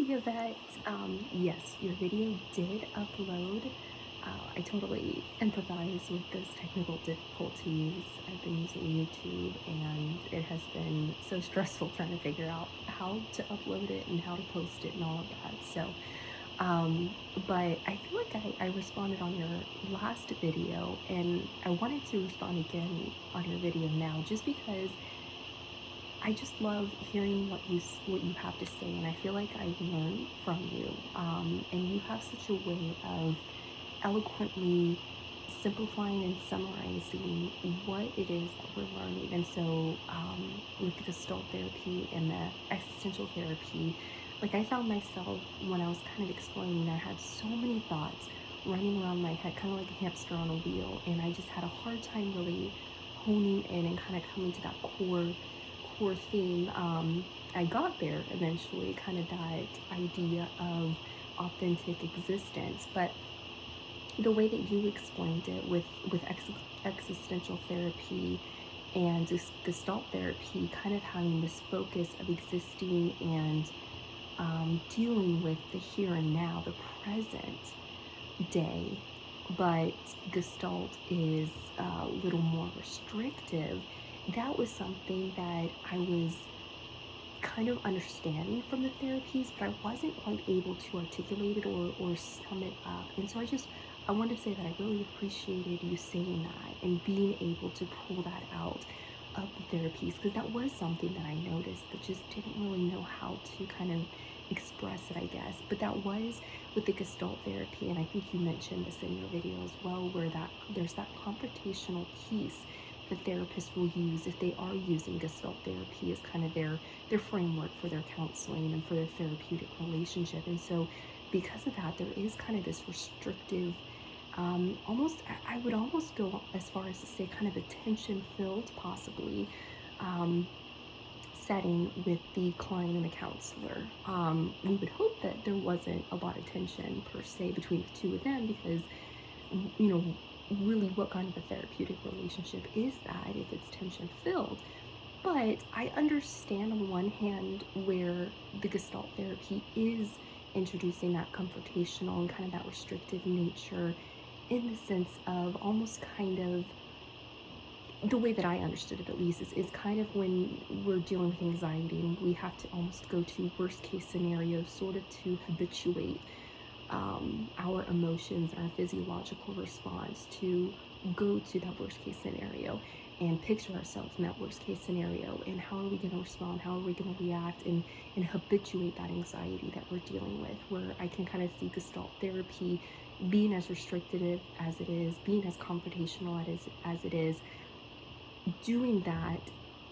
Yvette. Yes, your video did upload. I totally empathize with those technical difficulties. I've been using YouTube and it has been so stressful trying to figure out how to upload it and how to post it and all of that. So, but I feel like I responded on your last video and I wanted to respond again on your video now just because I just love hearing what you have to say, and I feel like I've learned from you. And you have such a way of eloquently simplifying and summarizing what it is that we're learning. And so, with the Gestalt therapy and the existential therapy, like I found myself when I was kind of explaining, I had so many thoughts running around my head, kind of like a hamster on a wheel, and I just had a hard time really honing in and kind of coming to that core theme. I got there eventually, kind of that idea of authentic existence, but the way that you explained it with existential therapy and Gestalt therapy, kind of having this focus of existing and dealing with the here and now, the present day, but Gestalt is a little more restrictive. That was something that I was kind of understanding from the therapies, but I wasn't quite able to articulate it or sum it up. And so I wanted to say that I really appreciated you saying that and being able to pull that out of the therapies, because that was something that I noticed but just didn't really know how to kind of express it, I guess. But that was with the Gestalt therapy, and I think you mentioned this in your video as well, where there's that confrontational piece the therapist will use if they are using Gestalt therapy as kind of their framework for their counseling and for their therapeutic relationship. And so because of that, there is kind of this restrictive, almost, I would almost go as far as to say kind of a tension-filled, possibly, setting with the client and the counselor. We would hope that there wasn't a lot of tension per se between the two of them, because, you know, really what kind of a therapeutic relationship is that if it's tension filled? But I understand on one hand where the Gestalt therapy is introducing that confrontational and kind of that restrictive nature, in the sense of almost kind of, the way that I understood it at least, is kind of when we're dealing with anxiety and we have to almost go to worst case scenarios, sort of to habituate our emotions, our physiological response to go to that worst case scenario and picture ourselves in that worst case scenario, and how are we going to respond, how are we going to react, and habituate that anxiety that we're dealing with. Where I can kind of see Gestalt therapy being as restrictive as it is, being as confrontational as it is, doing that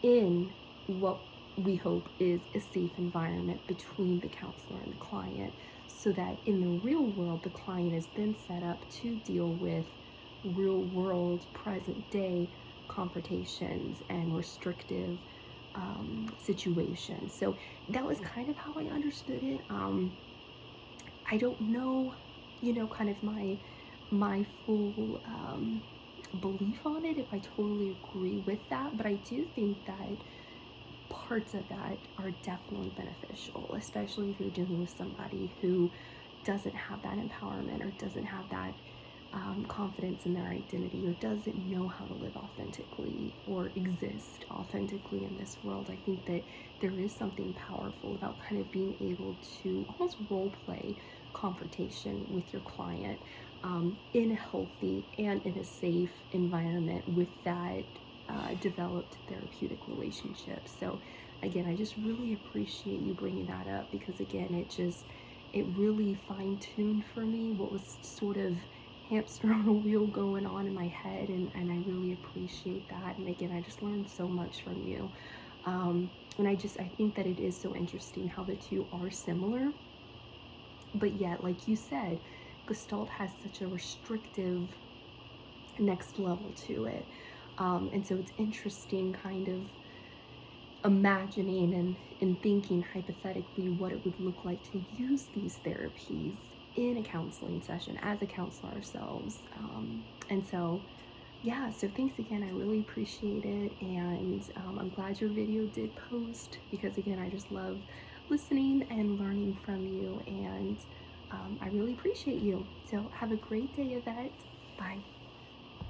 in what we hope is a safe environment between the counselor and the client, so that in the real world, the client is then set up to deal with real world, present day confrontations and restrictive situations. So that was kind of how I understood it. I don't know, kind of my full belief on it, if I totally agree with that, but I do think that parts of that are definitely beneficial, especially if you're dealing with somebody who doesn't have that empowerment or doesn't have that confidence in their identity, or doesn't know how to live authentically or exist authentically in this world. I think that there is something powerful about kind of being able to almost role play confrontation with your client in a healthy and in a safe environment with that developed therapeutic relationship. So again, I just really appreciate you bringing that up, because again, it really fine-tuned for me what was sort of hamster on a wheel going on in my head, and I really appreciate that. And again, I just learned so much from you, and I think that it is so interesting how the two are similar, but yet, like you said, Gestalt has such a restrictive next level to it. And so it's interesting kind of imagining and thinking hypothetically what it would look like to use these therapies in a counseling session as a counselor ourselves. And so, yeah, so thanks again. I really appreciate it. And I'm glad your video did post, because again, I just love listening and learning from you. really appreciate you. So have a great day, Yvette. Bye.